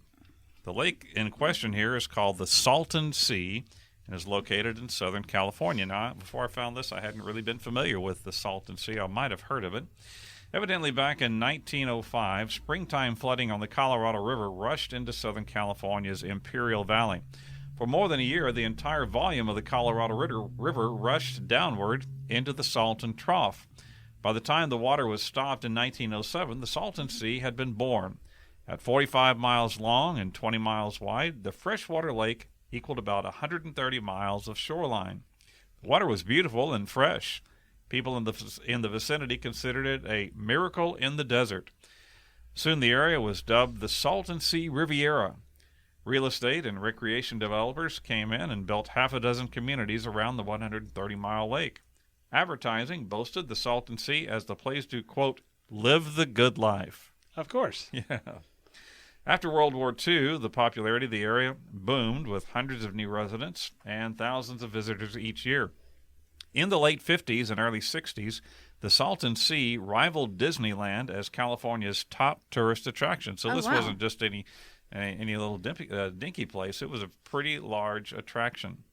The lake in question here is called the Saltn Sea and is located in Southern California. Now, before I found this, I hadn't really been familiar with the Saltn Sea. I might have heard of it. Evidently, back in 1905, springtime flooding on the Colorado River rushed into Southern California's Imperial Valley. For more than a year, the entire volume of the Colorado River rushed downward into the Saltn Trough. By the time the water was stopped in 1907, the Saltn Sea had been born. At 45 miles long and 20 miles wide, the freshwater lake equaled about 130 miles of shoreline. The water was beautiful and fresh. People in the vicinity considered it a miracle in the desert. Soon the area was dubbed the Saltn Sea Riviera. Real estate and recreation developers came in and built half a dozen communities around the 130-mile lake. Advertising boasted the Saltn Sea as the place to, quote, live the good life. Of course. Yeah. After World War II, the popularity of the area boomed with hundreds of new residents and thousands of visitors each year. In the late 50s and early 60s, the Saltn Sea rivaled Disneyland as California's top tourist attraction. So this wasn't just any little dinky place. It was a pretty large attraction.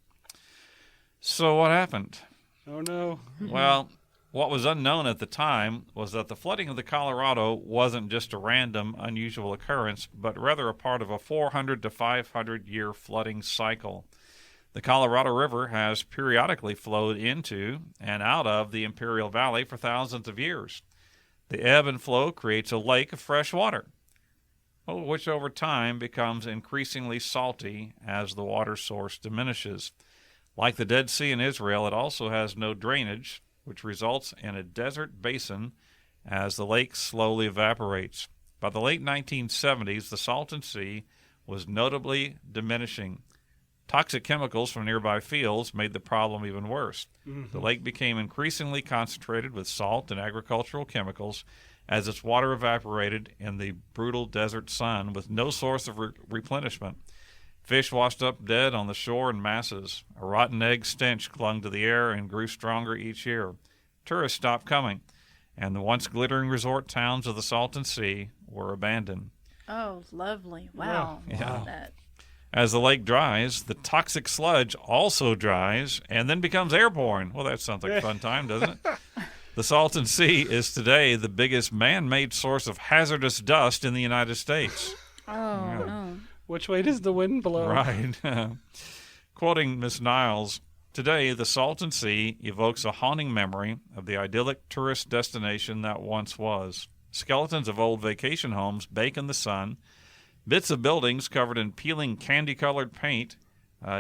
So what happened? Oh, no. Well, what was unknown at the time was that the flooding of the Colorado wasn't just a random, unusual occurrence, but rather a part of a 400 to 500-year flooding cycle. The Colorado River has periodically flowed into and out of the Imperial Valley for thousands of years. The ebb and flow creates a lake of fresh water, which over time becomes increasingly salty as the water source diminishes. Like the Dead Sea in Israel, it also has no drainage, which results in a desert basin as the lake slowly evaporates. By the late 1970s, the Saltn Sea was notably diminishing. Toxic chemicals from nearby fields made the problem even worse. The lake became increasingly concentrated with salt and agricultural chemicals as its water evaporated in the brutal desert sun with no source of replenishment. Fish washed up dead on the shore in masses. A rotten egg stench clung to the air and grew stronger each year. Tourists stopped coming, and the once glittering resort towns of the Saltn Sea were abandoned. Oh, lovely. Wow. Yeah. That. As the lake dries, the toxic sludge also dries and then becomes airborne. Well, that sounds like a fun time, doesn't it? The Saltn Sea is today the biggest man-made source of hazardous dust in the United States. Oh, no. Which way does the wind blow? Right. Quoting Miss Niles, "Today, the Saltn Sea evokes a haunting memory of the idyllic tourist destination that once was. Skeletons of old vacation homes bake in the sun. Bits of buildings covered in peeling candy-colored paint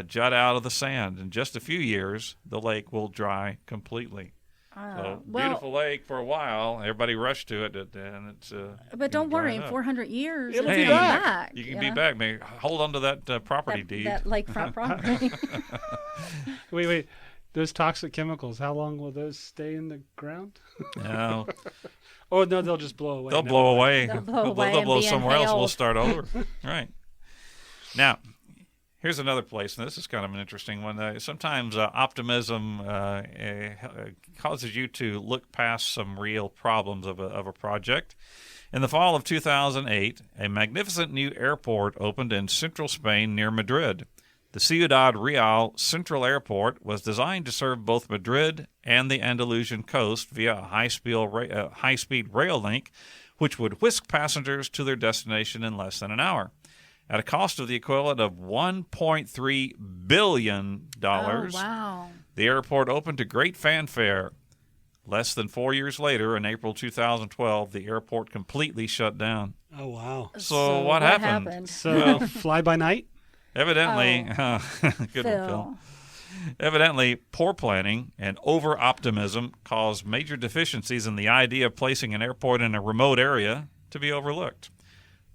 jut out of the sand. In just a few years, the lake will dry completely." So, beautiful lake for a while. Everybody rushed to it, and it's. But don't worry, in 400 years, It'll it's be coming back. back. You can be back. Maybe hold on to that property deed. That lakefront property. Wait. Those toxic chemicals, how long will those stay in the ground? No. Oh, no, they'll just blow away. They'll blow away. They'll blow away They'll and blow be somewhere else. We'll inhaled. start over. Right. Now, here's another place, and this is kind of an interesting one. Sometimes optimism causes you to look past some real problems of a project. In the fall of 2008, a magnificent new airport opened in central Spain near Madrid. The Ciudad Real Central Airport was designed to serve both Madrid and the Andalusian coast via a high-speed rail link, which would whisk passengers to their destination in less than an hour. At a cost of the equivalent of $1.3 billion, wow. the airport opened to great fanfare. Less than 4 years later, in April 2012, the airport completely shut down. Oh, wow. So what happened? So fly by night? Evidently, good one, Phil. Evidently, poor planning and over-optimism caused major deficiencies in the idea of placing an airport in a remote area to be overlooked.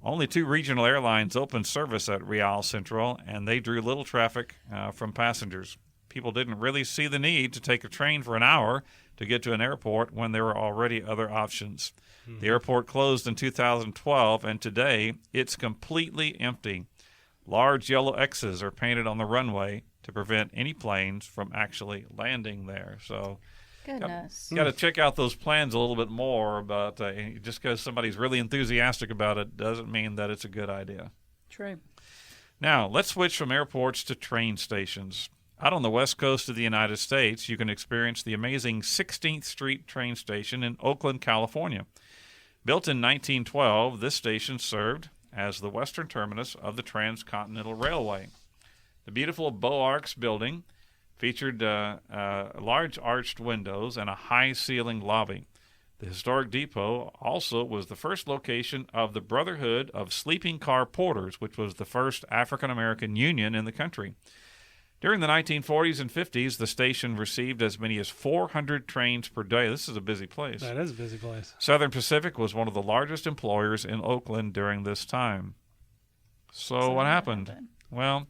Only 2 regional airlines opened service at Real Central, and they drew little traffic from passengers. People didn't really see the need to take a train for an hour to get to an airport when there were already other options. The airport closed in 2012, and today it's completely empty. Large yellow X's are painted on the runway to prevent any planes from actually landing there. So, Goodness. got to check out those plans a little bit more. But just because somebody's really enthusiastic about it doesn't mean that it's a good idea. True. Now, let's switch from airports to train stations. Out on the west coast of the United States, you can experience the amazing 16th Street train station in Oakland, California. Built in 1912, this station served as the western terminus of the Transcontinental Railway. The beautiful Beaux Arcs building featured large arched windows and a high-ceiling lobby. The historic depot also was the first location of the Brotherhood of Sleeping Car Porters, which was the first African-American union in the country. During the 1940s and 50s, the station received as many as 400 trains per day. This is a busy place. That is a busy place. Southern Pacific was one of the largest employers in Oakland during this time. So what happened? Well,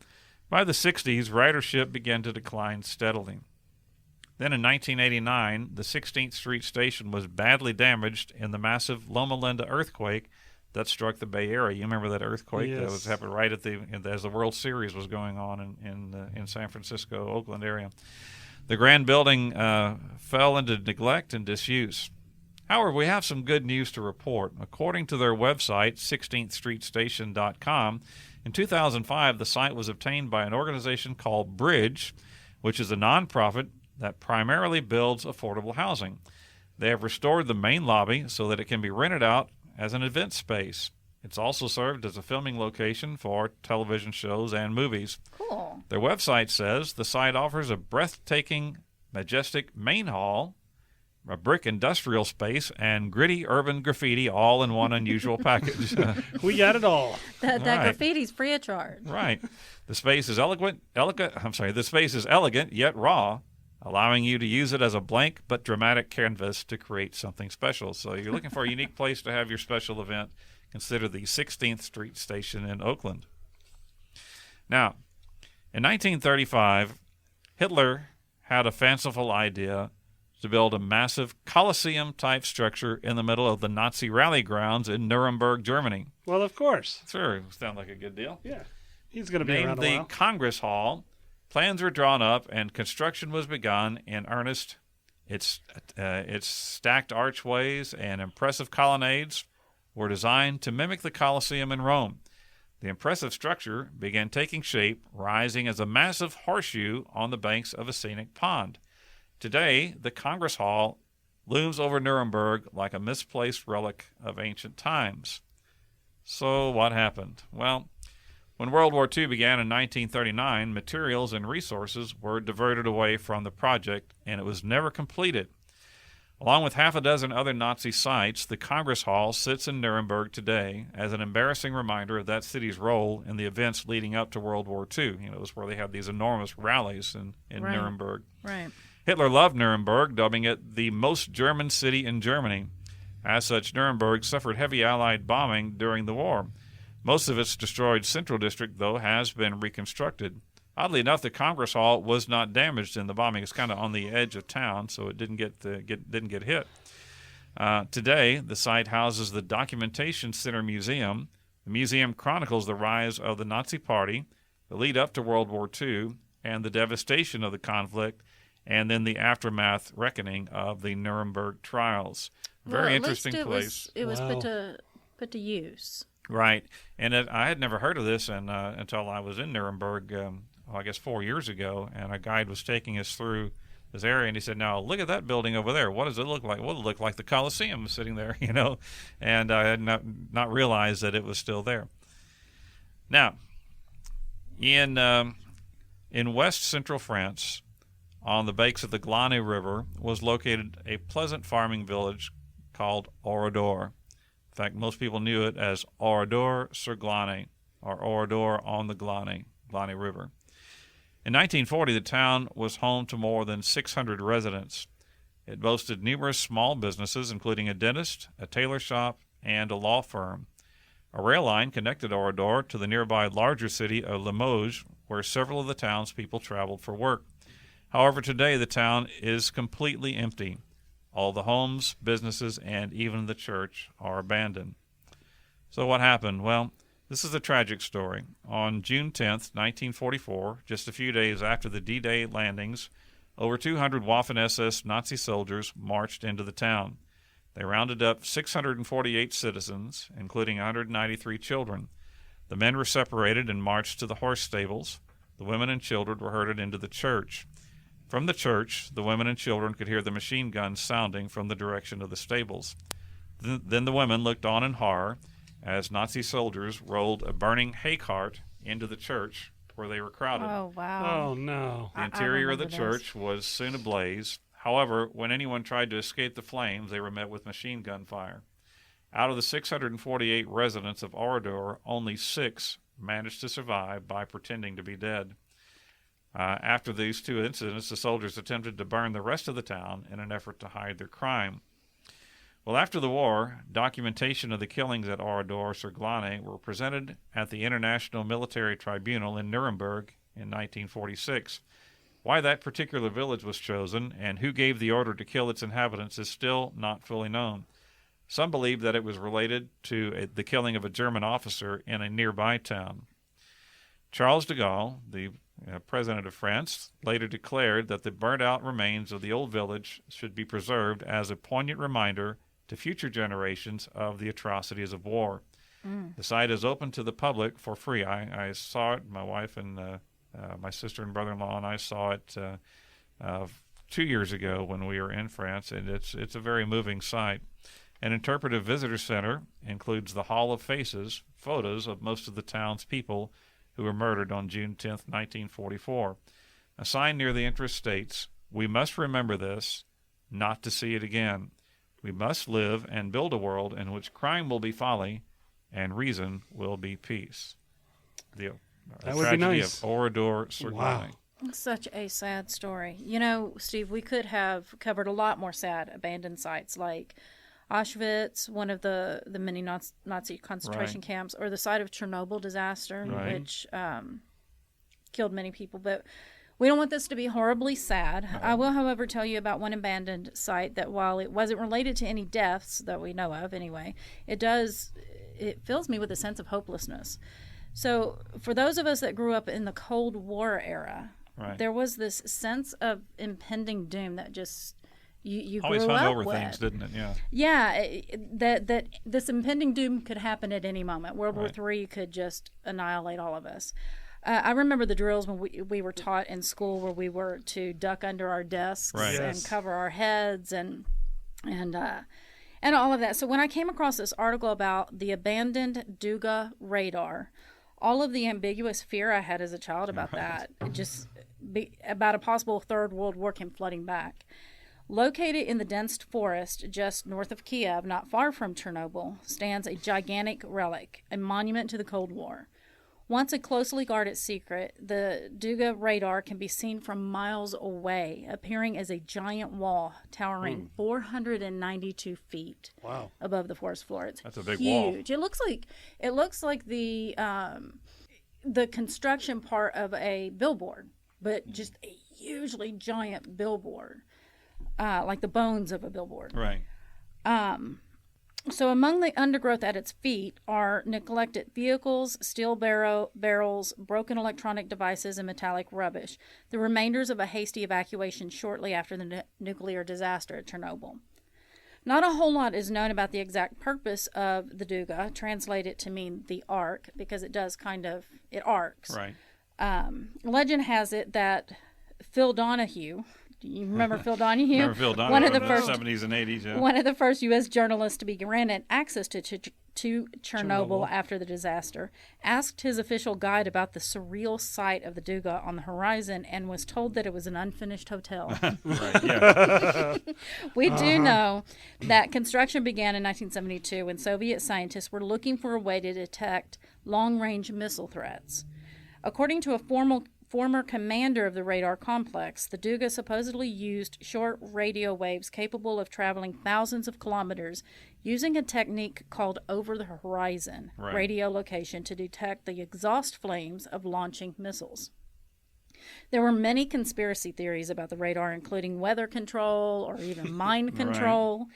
by the 60s, ridership began to decline steadily. Then in 1989, the 16th Street station was badly damaged in the massive Loma Linda earthquake that struck the Bay Area. You remember that earthquake that was happened right at as the World Series was going on in San Francisco, Oakland area. The grand building fell into neglect and disuse. However, we have some good news to report. According to their website, 16thstreetstation.com, in 2005, the site was obtained by an organization called Bridge, which is a nonprofit that primarily builds affordable housing. They have restored the main lobby so that it can be rented out as an event space. It's also served as a filming location for television shows and movies. Cool. Their website says the site offers a breathtaking, majestic main hall, a brick industrial space, and gritty urban graffiti all in one unusual package. We got it all. That Right. graffiti's free of charge. Right. The space is the space is elegant yet raw, allowing you to use it as a blank but dramatic canvas to create something special. So you're looking for a unique place to have your special event, consider the 16th Street Station in Oakland. Now, in 1935, Hitler had a fanciful idea to build a massive Colosseum-type structure in the middle of the Nazi rally grounds in Nuremberg, Germany. Well, of course. Sure, sounds like a good deal. Yeah. He's going to be Named around a the while. Congress Hall. Plans were drawn up and construction was begun in earnest. Its stacked archways and impressive colonnades were designed to mimic the Colosseum in Rome. The impressive structure began taking shape, rising as a massive horseshoe on the banks of a scenic pond. Today, the Congress Hall looms over Nuremberg like a misplaced relic of ancient times. So what happened? Well, When World War II began in 1939, materials and resources were diverted away from the project, and it was never completed. Along with half a dozen other Nazi sites, the Congress Hall sits in Nuremberg today as an embarrassing reminder of that city's role in the events leading up to World War II. It was where they had these enormous rallies in Right. Nuremberg. Right. Hitler loved Nuremberg, dubbing it the most German city in Germany. As such, Nuremberg suffered heavy Allied bombing during the war. Most of its destroyed central district, though, has been reconstructed. Oddly enough, the Congress Hall was not damaged in the bombing. It's kind of on the edge of town, so it didn't get hit. Today, the site houses the Documentation Center Museum. The museum chronicles the rise of the Nazi Party, the lead up to World War II, and the devastation of the conflict, and then the aftermath reckoning of the Nuremberg trials. Very Well, interesting at least place. It was Wow. put to use. Right, and I had never heard of this until I was in Nuremberg, I guess 4 years ago, and a guide was taking us through this area, and he said, "Now look at that building over there. What does it look like? Well, it looked like the Colosseum sitting there, And I had not realized that it was still there. Now, in west central France, on the banks of the Glane River, was located a pleasant farming village called Oradour. In fact, most people knew it as Oradour-sur-Glane, or Oradour on the Glane River. In 1940, the town was home to more than 600 residents. It boasted numerous small businesses, including a dentist, a tailor shop, and a law firm. A rail line connected Oradour to the nearby larger city of Limoges, where several of the townspeople traveled for work. However, today the town is completely empty. All the homes, businesses, and even the church are abandoned. So what happened? Well, this is a tragic story. On June 10th, 1944, just a few days after the D-Day landings, over 200 Waffen-SS Nazi soldiers marched into the town. They rounded up 648 citizens, including 193 children. The men were separated and marched to the horse stables. The women and children were herded into the church. From the church, the women and children could hear the machine guns sounding from the direction of the stables. Then the women looked on in horror as Nazi soldiers rolled a burning hay cart into the church where they were crowded. Oh, wow. Oh, no. The interior of the remember this. church was soon ablaze. However, when anyone tried to escape the flames, they were met with machine gun fire. Out of the 648 residents of Oradour, only 6 managed to survive by pretending to be dead. After these 2 incidents, the soldiers attempted to burn the rest of the town in an effort to hide their crime. Well, after the war, documentation of the killings at Oradour-sur-Glane were presented at the International Military Tribunal in Nuremberg in 1946. Why that particular village was chosen and who gave the order to kill its inhabitants is still not fully known. Some believe that it was related to the killing of a German officer in a nearby town. Charles de Gaulle, the president of France, later declared that the burnt-out remains of the old village should be preserved as a poignant reminder to future generations of the atrocities of war. The site is open to the public for free. I saw it, my wife and my sister and brother-in-law and I saw it 2 years ago when we were in France, and it's a very moving sight. An interpretive visitor center includes the Hall of Faces, photos of most of the town's people who were murdered on June 10, 1944. A sign near the entrance states, "We must remember this, not to see it again. We must live and build a world in which crime will be folly and reason will be peace." The That would be tragedy nice. of Oradour-sur-Glane. Wow. It's such a sad story. Steve, we could have covered a lot more sad abandoned sites like Auschwitz, one of the many Nazi concentration Right. camps, or the site of Chernobyl disaster, Right. which killed many people. But we don't want this to be horribly sad. I will, however, tell you about one abandoned site that, while it wasn't related to any deaths that we know of anyway, it fills me with a sense of hopelessness. So for those of us that grew up in the Cold War era, Right. there was this sense of impending doom that just you Always grew hung up over with. things, didn't it? Yeah. Yeah, that this impending doom could happen at any moment. World Right. War III could just annihilate all of us. I remember the drills when we were taught in school where we were to duck under our desks Right. and Yes. cover our heads and all of that. So when I came across this article about the abandoned Dugga Radar, all of the ambiguous fear I had as a child about that, about a possible Third World War came flooding back. Located in the dense forest just north of Kiev, not far from Chernobyl, stands a gigantic relic, a monument to the Cold War. Once a closely guarded secret, the Dugga Radar can be seen from miles away, appearing as a giant wall towering 492 feet above the forest floor. It's That's a big huge. wall. It looks like the construction part of a billboard, but just a hugely giant billboard. Like the bones of a billboard. Right. So among the undergrowth at its feet are neglected vehicles, steel barrels, broken electronic devices, and metallic rubbish, the remainders of a hasty evacuation shortly after the nuclear disaster at Chernobyl. Not a whole lot is known about the exact purpose of the Dugga, translated to mean the arc, because it arcs. Right. Legend has it that Phil Donahue, you remember Phil Donahue? Remember Phil Donahue One of the in first, the 70s and 80s, yeah. One of the first U.S. journalists to be granted access to Chernobyl after the disaster, asked his official guide about the surreal sight of the Dugga on the horizon and was told that it was an unfinished hotel. Right, yeah. We do know that construction began in 1972 when Soviet scientists were looking for a way to detect long-range missile threats. According to a former commander of the radar complex, the Dugga supposedly used short radio waves capable of traveling thousands of kilometers using a technique called over-the-horizon radiolocation to detect the exhaust flames of launching missiles. There were many conspiracy theories about the radar, including weather control or even mind control. Right.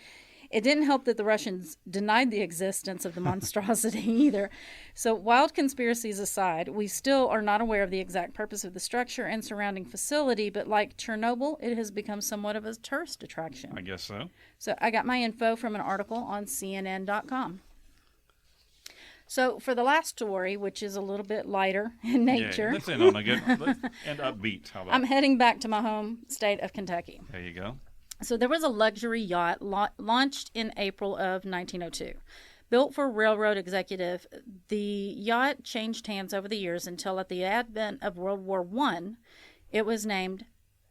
It didn't help that the Russians denied the existence of the monstrosity either. So wild conspiracies aside, we still are not aware of the exact purpose of the structure and surrounding facility, but like Chernobyl, it has become somewhat of a tourist attraction. I guess so. So I got my info from an article on CNN.com. So for the last story, which is a little bit lighter in nature. Yeah, let's end on a good and upbeat. How about I'm heading back to my home state of Kentucky. There you go. So there was a luxury yacht launched in April of 1902. Built for railroad executive, the yacht changed hands over the years until at the advent of World War I, it was named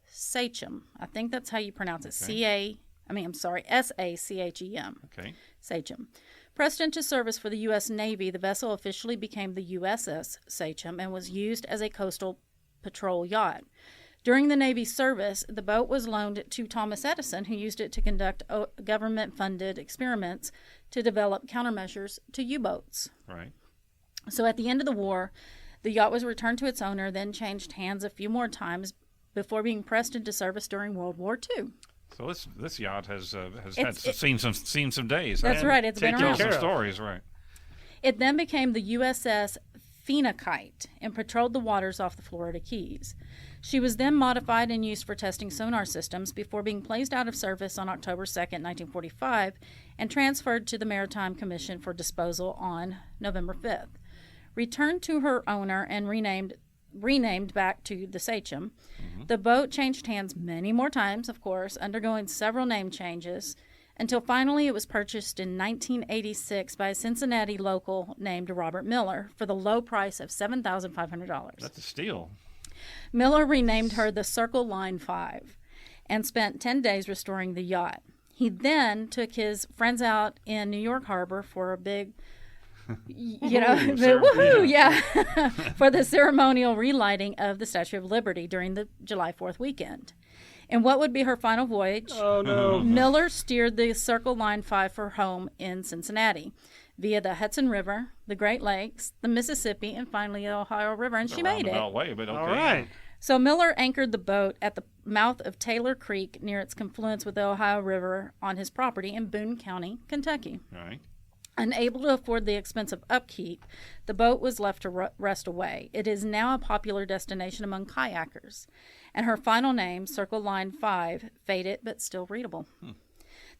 Sachem. I think that's how you pronounce it. Okay. S-A-C-H-E-M. Okay. Sachem. Pressed into service for the U.S. Navy, the vessel officially became the USS Sachem and was used as a coastal patrol yacht. During the Navy's service, the boat was loaned to Thomas Edison, who used it to conduct government-funded experiments to develop countermeasures to U-boats. Right. So at the end of the war, the yacht was returned to its owner, then changed hands a few more times before being pressed into service during World War II. So this yacht has seen some days. That's right. It's been around. Some stories, right? It then became the USS Phoeniciate and patrolled the waters off the Florida Keys. She was then modified and used for testing sonar systems before being placed out of service on October 2nd, 1945, and transferred to the Maritime Commission for disposal on November 5th. Returned to her owner and renamed back to the Sachem, the boat changed hands many more times, of course, undergoing several name changes, until finally it was purchased in 1986 by a Cincinnati local named Robert Miller for the low price of $7,500. That's a steal. Miller renamed her the Circle Line 5 and spent 10 days restoring the yacht. He then took his friends out in New York Harbor for a big, for the ceremonial relighting of the Statue of Liberty during the July 4th weekend. In what would be her final voyage, Miller steered the Circle Line 5 for home in Cincinnati via the Hudson River, the Great Lakes, the Mississippi, and finally the Ohio River, and she made it. Way, but okay. All right. So Miller anchored the boat at the mouth of Taylor Creek near its confluence with the Ohio River on his property in Boone County, Kentucky. All right. Unable to afford the expensive upkeep, the boat was left to rust away. It is now a popular destination among kayakers. And her final name, Circle Line 5, faded but still readable.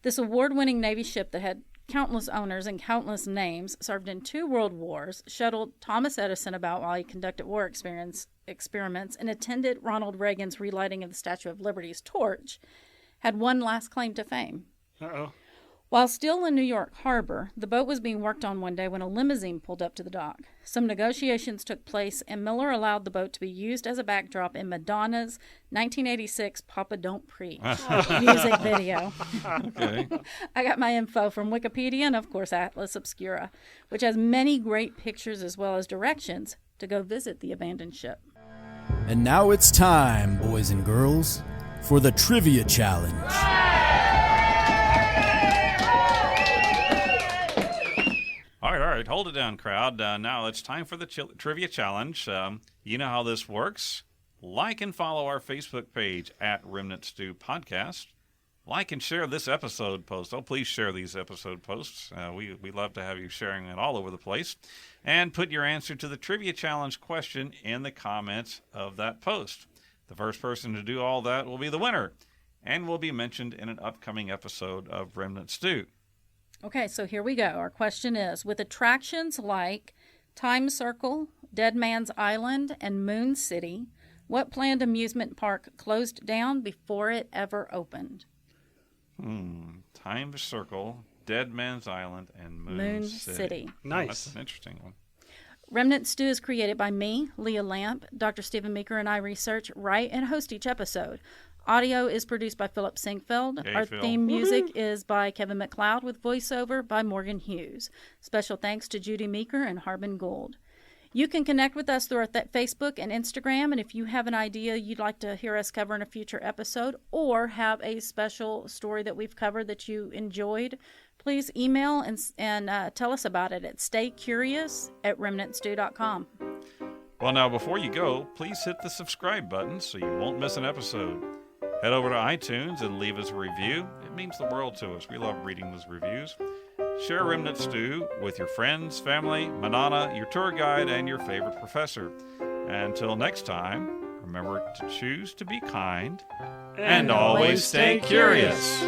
This award-winning Navy ship that had countless owners and countless names, served in 2 world wars, shuttled Thomas Edison about while he conducted war experiments, and attended Ronald Reagan's relighting of the Statue of Liberty's torch, had one last claim to fame. Uh-oh. While still in New York Harbor, the boat was being worked on one day when a limousine pulled up to the dock. Some negotiations took place, and Miller allowed the boat to be used as a backdrop in Madonna's 1986 Papa Don't Preach music video. Okay. I got my info from Wikipedia and, of course, Atlas Obscura, which has many great pictures as well as directions to go visit the abandoned ship. And now it's time, boys and girls, for the Trivia Challenge. All right. Hold it down, crowd. Now it's time for the Trivia Challenge. You know how this works. Like and follow our Facebook page at Remnant Stew Podcast. Like and share this episode post. Oh, please share these episode posts. We love to have you sharing it all over the place. And put your answer to the Trivia Challenge question in the comments of that post. The first person to do all that will be the winner and will be mentioned in an upcoming episode of Remnant Stew. Okay, so here we go. Our question is, with attractions like Time Circle, Dead Man's Island, and Moon City, what planned amusement park closed down before it ever opened? Time Circle, Dead Man's Island, and Moon City. Nice. Oh, that's an interesting one. Remnant Stew is created by me, Leah Lamp. Dr. Stephen Meeker and I research, write, and host each episode. Audio is produced by Philip Sinquefield. Hey, Our Phil. theme music is by Kevin MacLeod with voiceover by Morgan Hughes. Special thanks to Judy Meeker and Harbin Gould. You can connect with us through our Facebook and Instagram, and if you have an idea you'd like to hear us cover in a future episode or have a special story that we've covered that you enjoyed, please email and tell us about it at staycurious@remnantstew.com. Well, now, before you go, please hit the subscribe button so you won't miss an episode. Head over to iTunes and leave us a review. It means the world to us. We love reading those reviews. Share Remnant Stew with your friends, family, Madonna, your tour guide, and your favorite professor. Until next time, remember to choose to be kind and always stay curious.